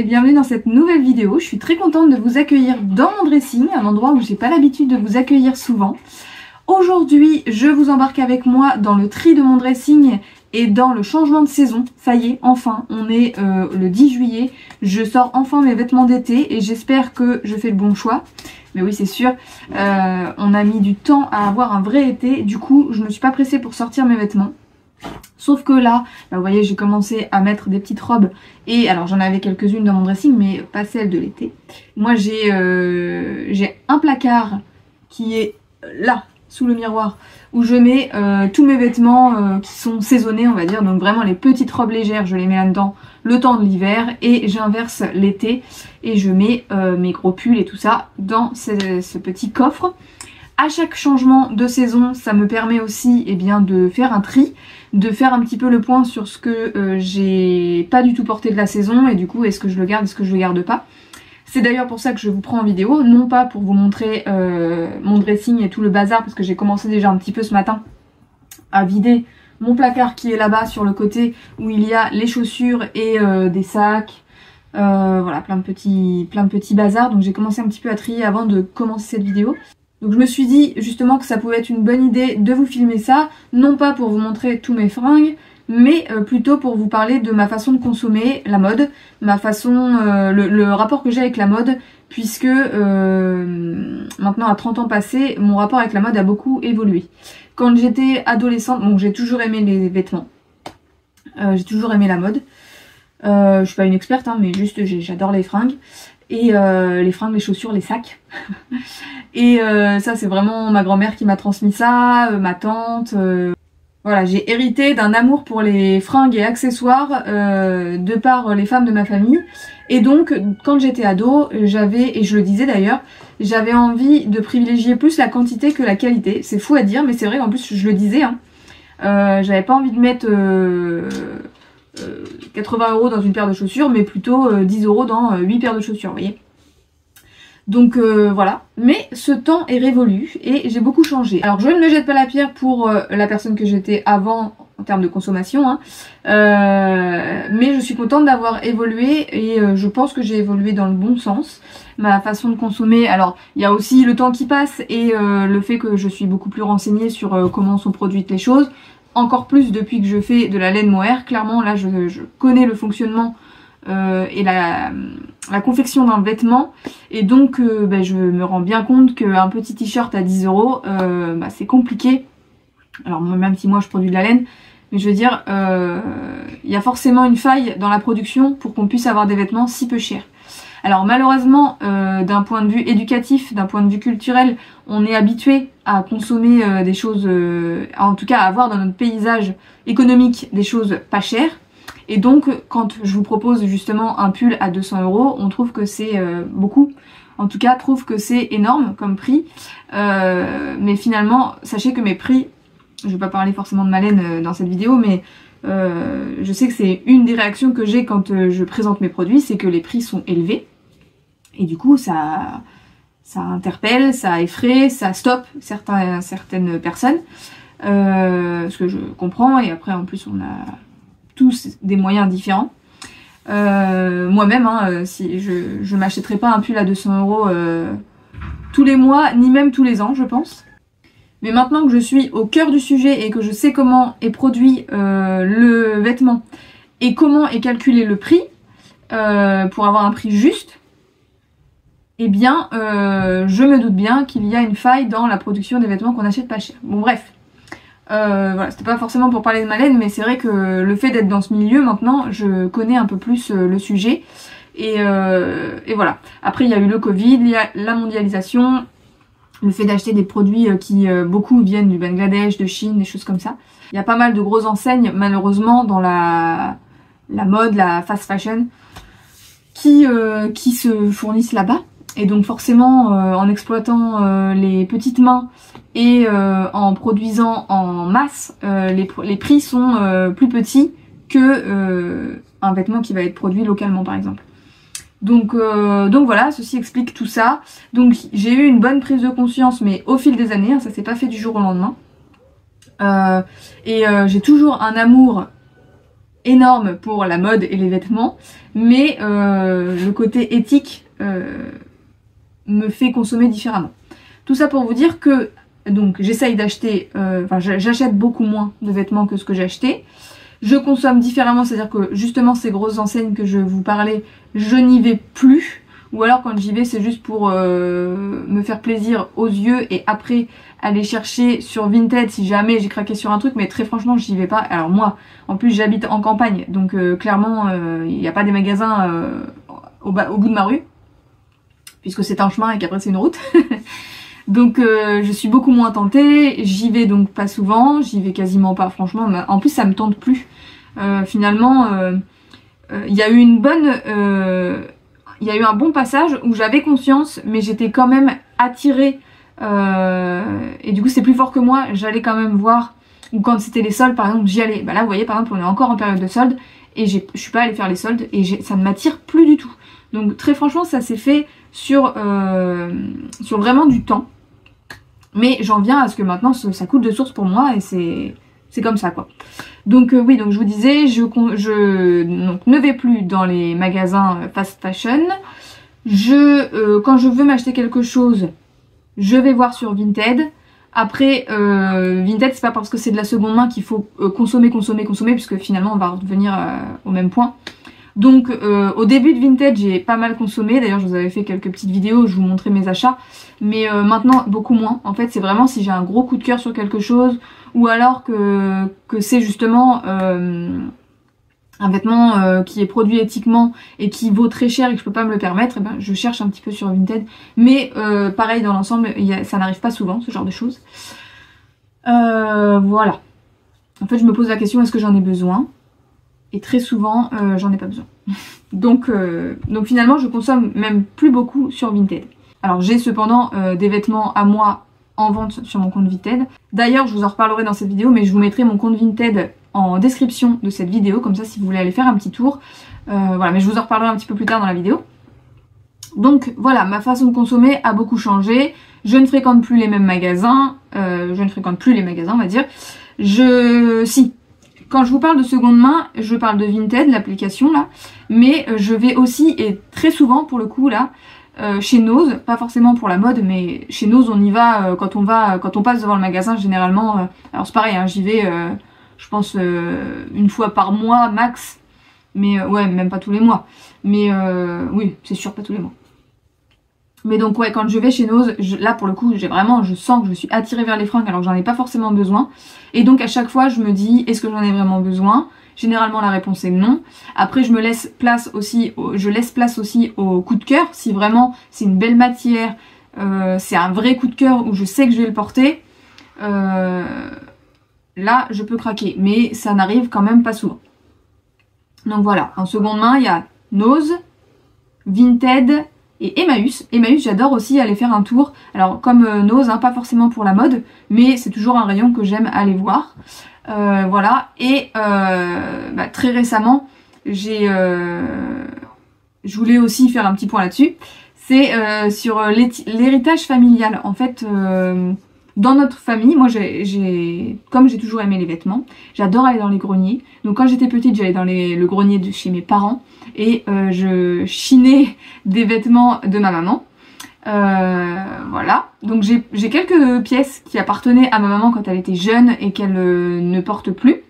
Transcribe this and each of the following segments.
et bienvenue dans cette nouvelle vidéo. Je suis très contente de vous accueillir dans mon dressing, un endroit où j'ai pas l'habitude de vous accueillir souvent. Aujourd'hui, je vous embarque avec moi dans le tri de mon dressing et dans le changement de saison. Ça y est, enfin, on est le 10 juillet. Je sors enfin mes vêtements d'été et j'espère que je fais le bon choix. Mais oui, c'est sûr, on a mis du temps à avoir un vrai été. Du coup, je me suis pas pressée pour sortir mes vêtements. Sauf que là, bah vous voyez, j'ai commencé à mettre des petites robes. Et alors, j'en avais quelques-unes dans mon dressing, mais pas celles de l'été. Moi, j'ai un placard qui est là, sous le miroir, où je mets tous mes vêtements qui sont saisonnés, on va dire. Donc vraiment, les petites robes légères, je les mets là-dedans le temps de l'hiver. Et j'inverse l'été et je mets mes gros pulls et tout ça dans ce petit coffre. À chaque changement de saison, ça me permet aussi de faire un tri, de faire un petit peu le point sur ce que j'ai pas du tout porté de la saison et du coup est-ce que je le garde, est-ce que je le garde pas. C'est d'ailleurs pour ça que je vous prends en vidéo, non pas pour vous montrer mon dressing et tout le bazar, parce que j'ai commencé déjà un petit peu ce matin à vider mon placard qui est là-bas sur le côté où il y a les chaussures et des sacs, voilà, plein de petits bazars. Donc j'ai commencé un petit peu à trier avant de commencer cette vidéo. Donc je me suis dit justement que ça pouvait être une bonne idée de vous filmer ça, non pas pour vous montrer tous mes fringues, mais plutôt pour vous parler de ma façon de consommer la mode, ma façon, le rapport que j'ai avec la mode, puisque maintenant à 30 ans passés, mon rapport avec la mode a beaucoup évolué. Quand j'étais adolescente, donc j'ai toujours aimé les vêtements, j'ai toujours aimé la mode, je suis pas une experte hein, mais juste j'adore les fringues. Et les fringues, les chaussures, les sacs. Et ça c'est vraiment ma grand-mère qui m'a transmis ça, ma tante. Voilà, j'ai hérité d'un amour pour les fringues et accessoires de par les femmes de ma famille. Et donc quand j'étais ado, j'avais, et je le disais d'ailleurs, j'avais envie de privilégier plus la quantité que la qualité. C'est fou à dire mais c'est vrai qu'en plus je le disais. Hein. J'avais pas envie de mettre 80 € dans une paire de chaussures, mais plutôt 10 € dans 8 paires de chaussures, vous voyez. Donc voilà, mais ce temps est révolu et j'ai beaucoup changé. Alors je ne me jette pas la pierre pour la personne que j'étais avant en termes de consommation, hein. Mais je suis contente d'avoir évolué et je pense que j'ai évolué dans le bon sens. Ma façon de consommer, alors il y a aussi le temps qui passe et le fait que je suis beaucoup plus renseignée sur comment sont produites les choses. Encore plus depuis que je fais de la laine mohair, clairement là je connais le fonctionnement et la confection d'un vêtement et donc je me rends bien compte qu'un petit t-shirt à 10 € c'est compliqué. Alors même si moi je produis de la laine, mais je veux dire il y a forcément une faille dans la production pour qu'on puisse avoir des vêtements si peu chers. Alors malheureusement, d'un point de vue éducatif, d'un point de vue culturel, on est habitué à consommer des choses, en tout cas à avoir dans notre paysage économique des choses pas chères. Et donc quand je vous propose justement un pull à 200 €, on trouve que c'est beaucoup. En tout cas, trouve que c'est énorme comme prix. Mais finalement, sachez que mes prix, je vais pas parler forcément de ma laine dans cette vidéo, mais je sais que c'est une des réactions que j'ai quand je présente mes produits, c'est que les prix sont élevés. Et du coup, ça interpelle, ça effraie, ça stoppe certaines personnes. Ce que je comprends, et après en plus on a tous des moyens différents. Moi-même, hein, si je m'achèterais pas un pull à 200 € tous les mois, ni même tous les ans, je pense. Mais maintenant que je suis au cœur du sujet et que je sais comment est produit le vêtement et comment est calculé le prix pour avoir un prix juste, eh bien je me doute bien qu'il y a une faille dans la production des vêtements qu'on achète pas cher. Bon bref, voilà, c'était pas forcément pour parler de ma laine, mais c'est vrai que le fait d'être dans ce milieu maintenant, je connais un peu plus le sujet et voilà. Après il y a eu le Covid, il y a la mondialisation, le fait d'acheter des produits qui beaucoup viennent du Bangladesh, de Chine, des choses comme ça. Il y a pas mal de grosses enseignes malheureusement dans la mode, la fast fashion qui se fournissent là-bas. Et donc forcément en exploitant les petites mains et en produisant en masse, les prix sont plus petits que un vêtement qui va être produit localement par exemple. Donc voilà, ceci explique tout ça. Donc j'ai eu une bonne prise de conscience, mais au fil des années, hein, ça s'est pas fait du jour au lendemain. J'ai toujours un amour énorme pour la mode et les vêtements, mais le côté éthique me fait consommer différemment. Tout ça pour vous dire que donc j'essaye d'acheter, j'achète beaucoup moins de vêtements que ce que j'ai acheté. Je consomme différemment, c'est-à-dire que justement ces grosses enseignes que je vous parlais, je n'y vais plus. Ou alors quand j'y vais, c'est juste pour me faire plaisir aux yeux et après aller chercher sur Vinted si jamais j'ai craqué sur un truc. Mais très franchement, j'y vais pas. Alors moi, en plus j'habite en campagne, donc clairement il n'y a pas des magasins au bout de ma rue, puisque c'est un chemin et qu'après c'est une route. Donc je suis beaucoup moins tentée, j'y vais donc pas souvent, j'y vais quasiment pas franchement, mais en plus ça me tente plus. Finalement, il y a eu une bonne... il y a eu un bon passage où j'avais conscience, mais j'étais quand même attirée, et du coup c'est plus fort que moi, j'allais quand même voir, ou quand c'était les soldes par exemple, j'y allais. Bah là vous voyez par exemple on est encore en période de soldes, et je suis pas allée faire les soldes, et ça ne m'attire plus du tout. Donc très franchement ça s'est fait sur vraiment du temps. Mais j'en viens à ce que maintenant ça coûte de source pour moi et c'est comme ça quoi. Donc oui, donc je vous disais, je donc, ne vais plus dans les magasins fast fashion. Quand je veux m'acheter quelque chose, je vais voir sur Vinted. Après, Vinted c'est pas parce que c'est de la seconde main qu'il faut consommer, puisque finalement on va revenir au même point. Donc au début de Vinted j'ai pas mal consommé, d'ailleurs je vous avais fait quelques petites vidéos, je vous montrais mes achats, mais maintenant beaucoup moins. En fait c'est vraiment si j'ai un gros coup de cœur sur quelque chose, ou alors que c'est justement un vêtement qui est produit éthiquement et qui vaut très cher et que je peux pas me le permettre, et ben je cherche un petit peu sur Vinted. Mais pareil dans l'ensemble, ça n'arrive pas souvent ce genre de choses. Voilà. En fait je me pose la question, est-ce que j'en ai besoin ? Et très souvent, j'en ai pas besoin. Donc finalement, je consomme même plus beaucoup sur Vinted. Alors j'ai cependant des vêtements à moi en vente sur mon compte Vinted. D'ailleurs, je vous en reparlerai dans cette vidéo, mais je vous mettrai mon compte Vinted en description de cette vidéo, comme ça si vous voulez aller faire un petit tour. Voilà, mais je vous en reparlerai un petit peu plus tard dans la vidéo. Donc voilà, ma façon de consommer a beaucoup changé. Je ne fréquente plus les mêmes magasins. On va dire. Quand je vous parle de seconde main, je parle de Vinted, l'application là, mais je vais aussi, et très souvent pour le coup là, chez Nose, pas forcément pour la mode, mais chez Nose on y va quand on passe devant le magasin généralement. Alors c'est pareil, hein, j'y vais, je pense une fois par mois max, mais ouais, même pas tous les mois, mais oui, c'est sûr pas tous les mois. Mais donc ouais, quand je vais chez Nose, là pour le coup, je sens que je suis attirée vers les fringues alors que j'en ai pas forcément besoin. Et donc à chaque fois, je me dis, est-ce que j'en ai vraiment besoin ? Généralement la réponse est non. Après je laisse place aussi au coup de cœur. Si vraiment c'est une belle matière, c'est un vrai coup de cœur où je sais que je vais le porter, là je peux craquer. Mais ça n'arrive quand même pas souvent. Donc voilà, en seconde main, il y a Nose, Vinted et Emmaüs. Emmaüs, j'adore aussi aller faire un tour. Alors comme Nose, hein, pas forcément pour la mode, mais c'est toujours un rayon que j'aime aller voir. Voilà. Et très récemment, je voulais aussi faire un petit point là-dessus. C'est sur l'héritage familial. En fait, dans notre famille, moi comme j'ai toujours aimé les vêtements, j'adore aller dans les greniers. Donc quand j'étais petite, j'allais dans le grenier de chez mes parents et je chinais des vêtements de ma maman. Voilà. Donc j'ai quelques pièces qui appartenaient à ma maman quand elle était jeune et qu'elle ne porte plus.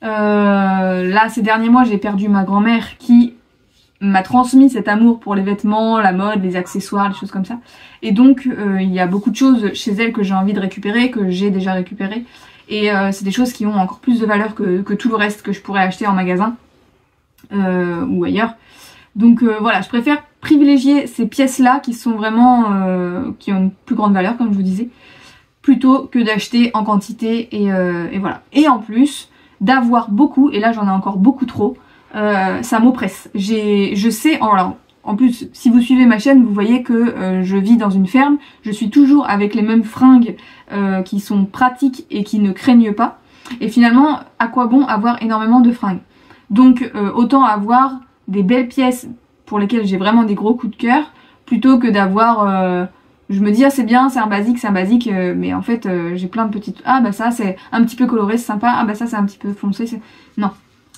Là, ces derniers mois, j'ai perdu ma grand-mère qui m'a transmis cet amour pour les vêtements, la mode, les accessoires, les choses comme ça. Et donc, il y a beaucoup de choses chez elle que j'ai envie de récupérer, que j'ai déjà récupérées. Et c'est des choses qui ont encore plus de valeur que tout le reste que je pourrais acheter en magasin ou ailleurs. Donc voilà, je préfère privilégier ces pièces-là qui sont vraiment, qui ont une plus grande valeur, comme je vous disais, plutôt que d'acheter en quantité et voilà. Et en plus, d'avoir beaucoup, et là j'en ai encore beaucoup trop, ça m'oppresse. Je sais, alors, en plus, si vous suivez ma chaîne, vous voyez que je vis dans une ferme, je suis toujours avec les mêmes fringues qui sont pratiques et qui ne craignent pas. Et finalement, à quoi bon avoir énormément de fringues? Donc autant avoir des belles pièces pour lesquelles j'ai vraiment des gros coups de cœur, plutôt que d'avoir... je me dis, ah c'est bien, c'est un basique, mais en fait j'ai plein de petites... Ah bah ça c'est un petit peu coloré, c'est sympa, ah bah ça c'est un petit peu foncé, non.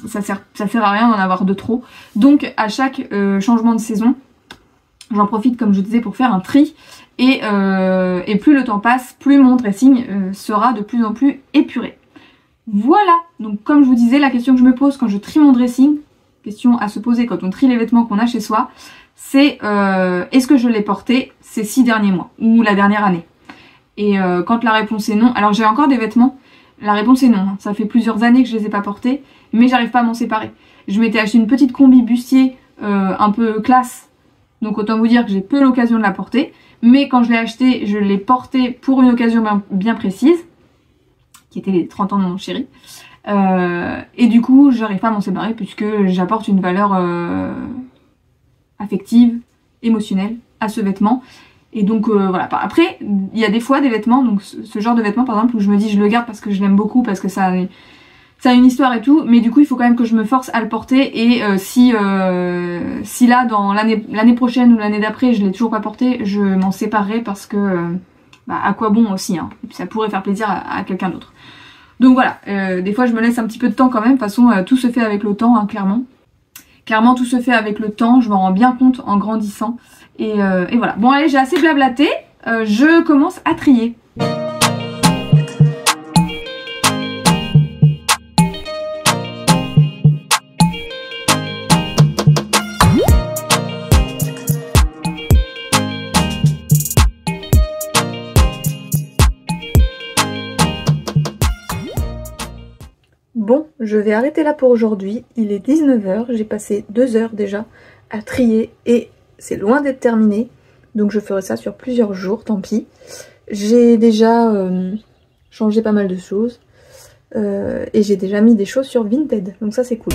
ça sert à rien d'en avoir de trop. Donc à chaque changement de saison, j'en profite comme je disais pour faire un tri. Et plus le temps passe, plus mon dressing sera de plus en plus épuré. Voilà, donc comme je vous disais, la question que je me pose quand je trie mon dressing, question à se poser quand on trie les vêtements qu'on a chez soi, c'est est-ce que je l'ai porté ces 6 derniers mois ou la dernière année? Et quand la réponse est non, alors j'ai encore des vêtements, la réponse est non, hein. Ça fait plusieurs années que je les ai pas portés, mais j'arrive pas à m'en séparer. Je m'étais acheté une petite combi bustier un peu classe, donc autant vous dire que j'ai peu l'occasion de la porter, mais quand je l'ai achetée, je l'ai portée pour une occasion bien précise, qui était les 30 ans de mon chéri. Et du coup, j'arrive pas à m'en séparer puisque j'apporte une valeur affective, émotionnelle à ce vêtement. Et donc voilà. Après, il y a des fois des vêtements, donc ce genre de vêtements par exemple, où je me dis je le garde parce que je l'aime beaucoup, parce que ça a une histoire et tout, mais du coup il faut quand même que je me force à le porter. Et si là dans l'année prochaine ou l'année d'après je l'ai toujours pas porté, je m'en séparerai parce que à quoi bon aussi, hein. Et puis ça pourrait faire plaisir à quelqu'un d'autre. Donc voilà, des fois je me laisse un petit peu de temps quand même, de toute façon tout se fait avec le temps, hein, clairement. Clairement tout se fait avec le temps, je m'en rends bien compte en grandissant. Et voilà. Bon allez, j'ai assez blablaté, je commence à trier. Bon, je vais arrêter là pour aujourd'hui, il est 19 h, j'ai passé 2 heures déjà à trier et c'est loin d'être terminé, donc je ferai ça sur plusieurs jours, tant pis. J'ai déjà changé pas mal de choses et j'ai déjà mis des choses sur Vinted, donc ça c'est cool.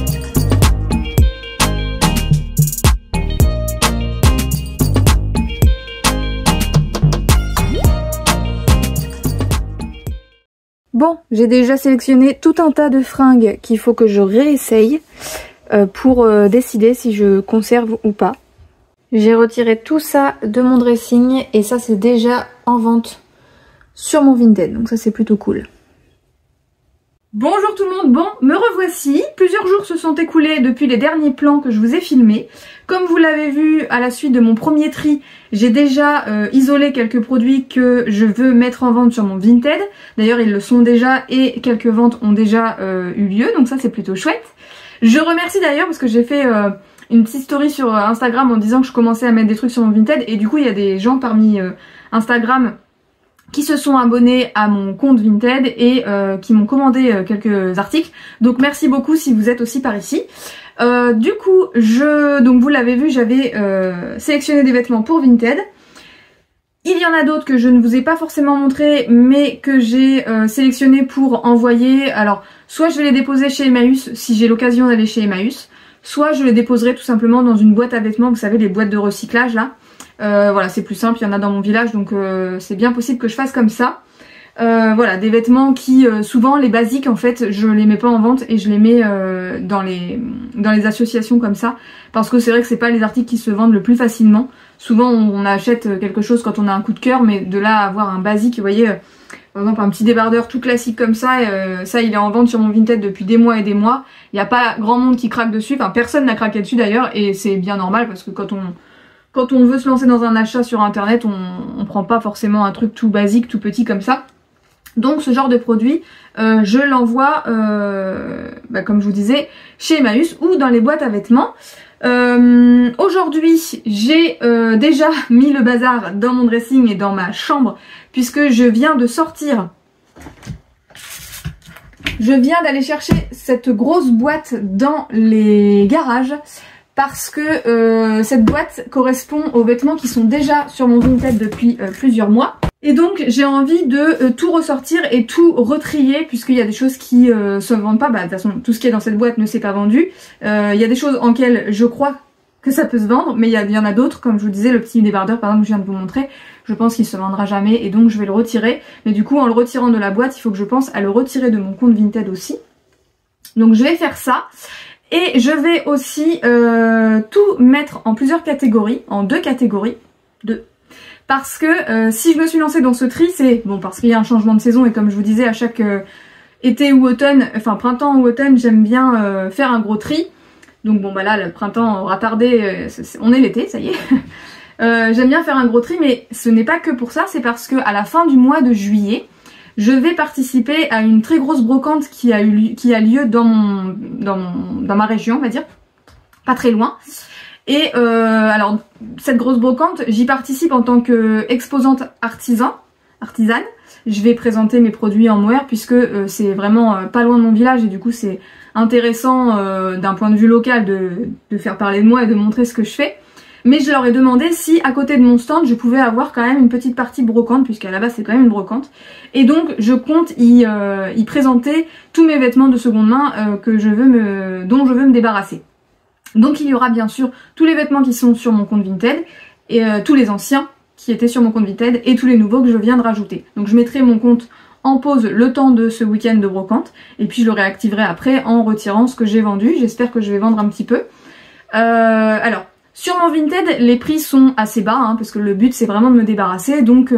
Bon, j'ai déjà sélectionné tout un tas de fringues qu'il faut que je réessaye pour décider si je conserve ou pas. J'ai retiré tout ça de mon dressing et ça c'est déjà en vente sur mon Vinted, donc ça c'est plutôt cool. Bonjour tout le monde, bon, me revoici. Plusieurs jours se sont écoulés depuis les derniers plans que je vous ai filmés. Comme vous l'avez vu à la suite de mon premier tri, j'ai déjà isolé quelques produits que je veux mettre en vente sur mon Vinted. D'ailleurs ils le sont déjà et quelques ventes ont déjà eu lieu, donc ça c'est plutôt chouette. Je remercie d'ailleurs parce que j'ai fait une petite story sur Instagram en disant que je commençais à mettre des trucs sur mon Vinted et du coup il y a des gens parmi Instagram qui se sont abonnés à mon compte Vinted et qui m'ont commandé quelques articles. Donc merci beaucoup si vous êtes aussi par ici. Du coup, donc vous l'avez vu, j'avais sélectionné des vêtements pour Vinted. Il y en a d'autres que je ne vous ai pas forcément montré, mais que j'ai sélectionné pour envoyer. Alors, soit je vais les déposer chez Emmaüs si j'ai l'occasion d'aller chez Emmaüs, soit je les déposerai tout simplement dans une boîte à vêtements, vous savez, les boîtes de recyclage là. Voilà, c'est plus simple, il y en a dans mon village, donc c'est bien possible que je fasse comme ça. Voilà, des vêtements qui, souvent les basiques en fait, je les mets pas en vente et je les mets dans les associations comme ça, parce que c'est vrai que c'est pas les articles qui se vendent le plus facilement. Souvent on achète quelque chose quand on a un coup de cœur, mais de là à avoir un basique, vous voyez, par exemple un petit débardeur tout classique comme ça, ça il est en vente sur mon Vinted depuis des mois et des mois. Il n'y a pas grand monde qui craque dessus, enfin personne n'a craqué dessus d'ailleurs, et c'est bien normal parce que quand on veut se lancer dans un achat sur internet, on prend pas forcément un truc tout basique, tout petit comme ça. Donc ce genre de produit, je l'envoie, comme je vous disais, chez Emmaüs ou dans les boîtes à vêtements. Aujourd'hui, j'ai déjà mis le bazar dans mon dressing et dans ma chambre, puisque je viens de sortir. Je viens d'aller chercher cette grosse boîte dans les garages, parce que cette boîte correspond aux vêtements qui sont déjà sur mon Vinted depuis plusieurs mois. Et donc j'ai envie de tout ressortir et tout retrier, puisqu'il y a des choses qui se vendent pas. Bah de toute façon tout ce qui est dans cette boîte ne s'est pas vendu. Il y a des choses en lesquelles je crois que ça peut se vendre, mais il y en a d'autres, comme je vous disais, le petit débardeur par exemple que je viens de vous montrer, je pense qu'il se vendra jamais et donc je vais le retirer. Mais du coup en le retirant de la boîte, il faut que je pense à le retirer de mon compte Vinted aussi. Donc je vais faire ça. Et je vais aussi tout mettre en plusieurs catégories, en 2 catégories, parce que si je me suis lancée dans ce tri, c'est bon parce qu'il y a un changement de saison et comme je vous disais à chaque été ou automne, enfin printemps ou automne, j'aime bien faire un gros tri. Donc bon bah là le printemps aura tardé, on est l'été, ça y est. J'aime bien faire un gros tri, mais ce n'est pas que pour ça, c'est parce que à la fin du mois de juillet, je vais participer à une très grosse brocante qui a lieu dans ma région, on va dire, pas très loin. Et alors cette grosse brocante, j'y participe en tant qu'exposante artisane. Je vais présenter mes produits en mohair puisque c'est vraiment pas loin de mon village et du coup c'est intéressant d'un point de vue local de faire parler de moi et de montrer ce que je fais. Mais je leur ai demandé si à côté de mon stand je pouvais avoir quand même une petite partie brocante, puisqu'à la base c'est quand même une brocante. Et donc je compte y présenter tous mes vêtements de seconde main dont je veux me débarrasser. Donc il y aura bien sûr tous les vêtements qui sont sur mon compte Vinted, et tous les anciens qui étaient sur mon compte Vinted, et tous les nouveaux que je viens de rajouter. Donc je mettrai mon compte en pause le temps de ce week-end de brocante, et puis je le réactiverai après en retirant ce que j'ai vendu. J'espère que je vais vendre un petit peu. Alors, sur mon Vinted, les prix sont assez bas, hein, parce que le but c'est vraiment de me débarrasser, donc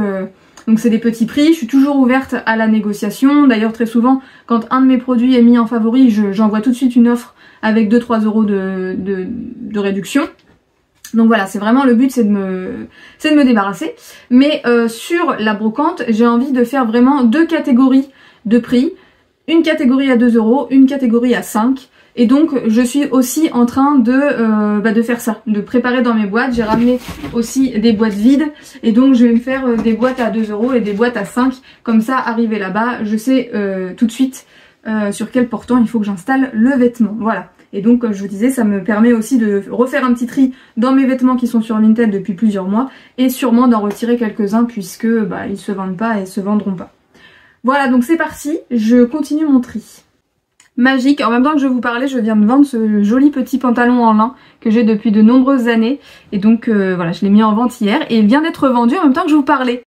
c'est des petits prix. Je suis toujours ouverte à la négociation. D'ailleurs très souvent, quand un de mes produits est mis en favori, j'envoie tout de suite une offre avec 2-3 euros de réduction. Donc voilà, c'est vraiment le but, c'est de me débarrasser. Mais sur la brocante, j'ai envie de faire vraiment 2 catégories de prix. Une catégorie à 2 euros, une catégorie à 5. Et donc je suis aussi en train de faire ça, de préparer dans mes boîtes. J'ai ramené aussi des boîtes vides et donc je vais me faire des boîtes à 2 euros et des boîtes à 5. Comme ça, arrivé là-bas, je sais tout de suite sur quel portant il faut que j'installe le vêtement. Voilà. Et donc comme je vous disais, ça me permet aussi de refaire un petit tri dans mes vêtements qui sont sur Vinted depuis plusieurs mois et sûrement d'en retirer quelques-uns puisque ils se vendent pas et se vendront pas. Voilà, donc c'est parti, je continue mon tri. Magique, en même temps que je vous parlais, je viens de vendre ce joli petit pantalon en lin que j'ai depuis de nombreuses années. Et donc voilà, je l'ai mis en vente hier et il vient d'être vendu en même temps que je vous parlais.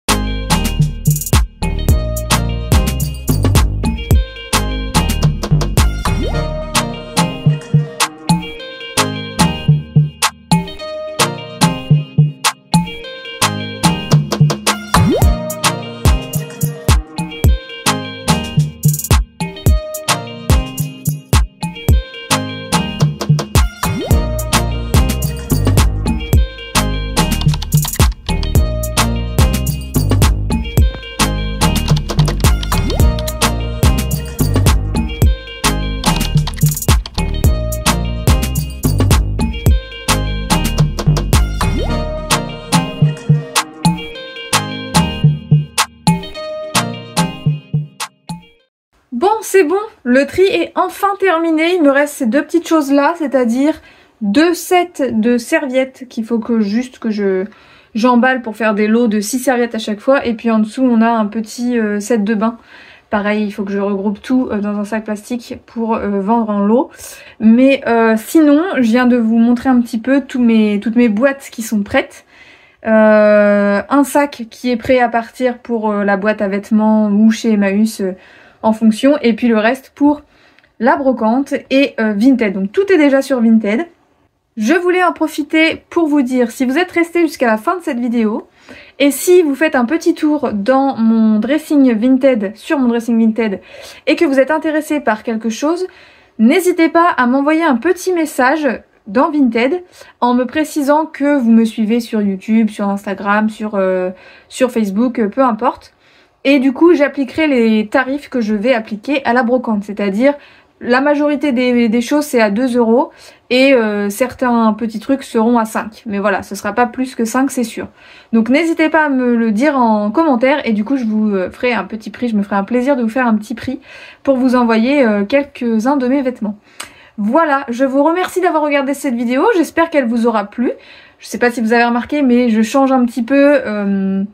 Bon, c'est bon, le tri est enfin terminé. Il me reste ces 2 petites choses là, c'est-à-dire 2 sets de serviettes qu'il faut que j'emballe pour faire des lots de 6 serviettes à chaque fois. Et puis en dessous, on a un petit set de bain. Pareil, il faut que je regroupe tout dans un sac plastique pour vendre en lot. Mais sinon, je viens de vous montrer un petit peu toutes mes boîtes qui sont prêtes. Un sac qui est prêt à partir pour la boîte à vêtements ou chez Emmaüs en fonction, et puis le reste pour la brocante et Vinted. Donc tout est déjà sur Vinted. Je voulais en profiter pour vous dire, si vous êtes resté jusqu'à la fin de cette vidéo, et si vous faites un petit tour dans mon dressing Vinted, sur mon dressing Vinted, et que vous êtes intéressé par quelque chose, n'hésitez pas à m'envoyer un petit message dans Vinted en me précisant que vous me suivez sur YouTube, sur Instagram, sur Facebook, peu importe. Et du coup, j'appliquerai les tarifs que je vais appliquer à la brocante, c'est-à-dire la majorité des choses c'est à 2 euros et certains petits trucs seront à 5. Mais voilà, ce sera pas plus que 5, c'est sûr. Donc n'hésitez pas à me le dire en commentaire et du coup je vous ferai un petit prix, je me ferai un plaisir de vous faire un petit prix pour vous envoyer quelques-uns de mes vêtements. Voilà, je vous remercie d'avoir regardé cette vidéo, j'espère qu'elle vous aura plu. Je sais pas si vous avez remarqué, mais je change un petit peu...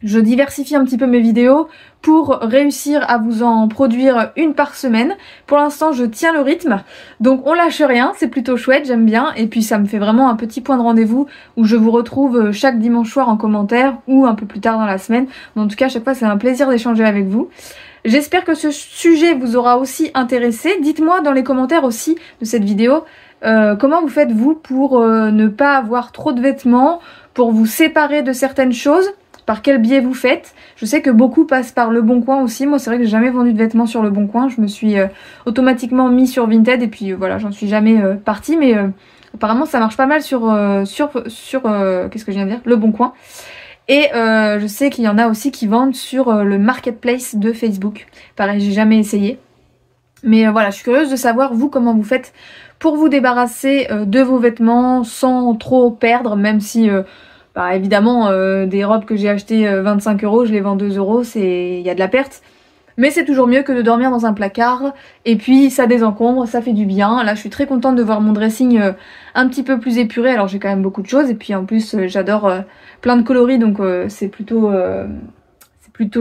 je diversifie un petit peu mes vidéos pour réussir à vous en produire une par semaine. Pour l'instant, je tiens le rythme, donc on lâche rien, c'est plutôt chouette, j'aime bien. Et puis ça me fait vraiment un petit point de rendez-vous où je vous retrouve chaque dimanche soir en commentaire ou un peu plus tard dans la semaine. Mais en tout cas, à chaque fois, c'est un plaisir d'échanger avec vous. J'espère que ce sujet vous aura aussi intéressé. Dites-moi dans les commentaires aussi de cette vidéo comment vous faites vous pour ne pas avoir trop de vêtements, pour vous séparer de certaines choses. par quel biais vous faites. Je sais que beaucoup passent par Le Bon Coin aussi. Moi c'est vrai que j'ai jamais vendu de vêtements sur Le Bon Coin. Je me suis automatiquement mis sur Vinted et puis voilà, j'en suis jamais partie. Mais apparemment ça marche pas mal sur qu'est-ce que je viens de dire, Le Bon Coin. Et je sais qu'il y en a aussi qui vendent sur le marketplace de Facebook. Pareil, j'ai jamais essayé. Mais voilà, je suis curieuse de savoir vous comment vous faites pour vous débarrasser de vos vêtements sans trop perdre, même si bah, évidemment des robes que j'ai achetées 25 €, je les vends 2 €, il y a de la perte. Mais c'est toujours mieux que de dormir dans un placard, et puis ça désencombre, ça fait du bien. Là je suis très contente de voir mon dressing un petit peu plus épuré, alors j'ai quand même beaucoup de choses, et puis en plus j'adore plein de coloris, donc c'est plutôt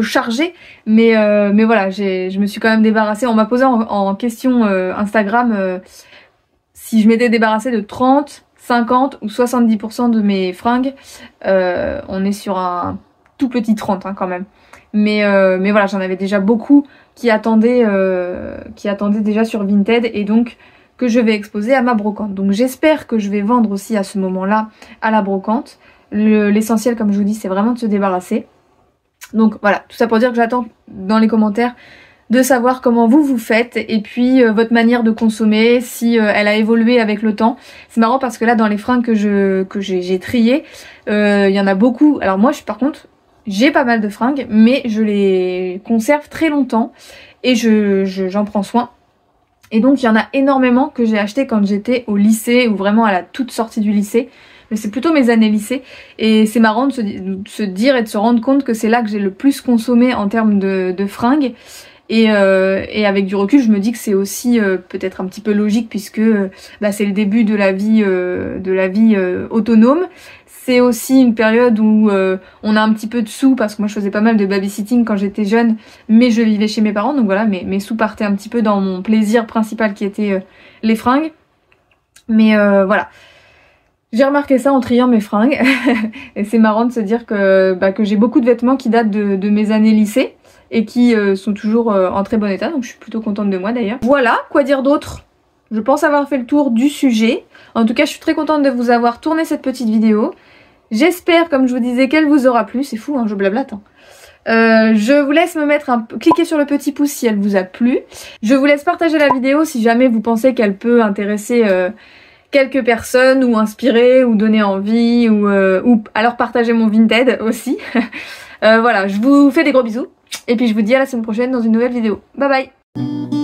chargé, mais voilà, je me suis quand même débarrassée. On m'a posé en question Instagram si je m'étais débarrassée de 30, 50 ou 70% de mes fringues. On est sur un tout petit 30 hein, quand même. Mais voilà, j'en avais déjà beaucoup qui attendaient déjà sur Vinted et donc que je vais exposer à ma brocante. Donc j'espère que je vais vendre aussi à ce moment-là à la brocante. L'essentiel, comme je vous dis, c'est vraiment de se débarrasser. Donc voilà, tout ça pour dire que j'attends dans les commentaires de savoir comment vous faites et puis votre manière de consommer, si elle a évolué avec le temps. C'est marrant parce que là dans les fringues que j'ai triées, il y en a beaucoup. Alors moi par contre, j'ai pas mal de fringues, mais je les conserve très longtemps et j'en prends soin. Et donc il y en a énormément que j'ai acheté quand j'étais au lycée ou vraiment à la toute sortie du lycée. Mais c'est plutôt mes années lycée et c'est marrant de se dire et de se rendre compte que c'est là que j'ai le plus consommé en termes de fringues et avec du recul je me dis que c'est aussi peut-être un petit peu logique puisque bah, c'est le début de la vie autonome. C'est aussi une période où on a un petit peu de sous parce que moi je faisais pas mal de babysitting quand j'étais jeune mais je vivais chez mes parents donc voilà mes sous partaient un petit peu dans mon plaisir principal qui était les fringues. Mais voilà. J'ai remarqué ça en triant mes fringues et c'est marrant de se dire que j'ai beaucoup de vêtements qui datent de mes années lycée et qui sont toujours en très bon état, donc je suis plutôt contente de moi d'ailleurs. Voilà, quoi dire d'autre? Je pense avoir fait le tour du sujet. En tout cas, je suis très contente de vous avoir tourné cette petite vidéo. J'espère, comme je vous disais, qu'elle vous aura plu. C'est fou, hein, je blablate. Hein. Je vous laisse cliquer sur le petit pouce si elle vous a plu. Je vous laisse partager la vidéo si jamais vous pensez qu'elle peut intéresser quelques personnes ou inspirer ou donner envie ou alors partager mon Vinted aussi. Voilà, je vous fais des gros bisous et puis je vous dis à la semaine prochaine dans une nouvelle vidéo. Bye bye.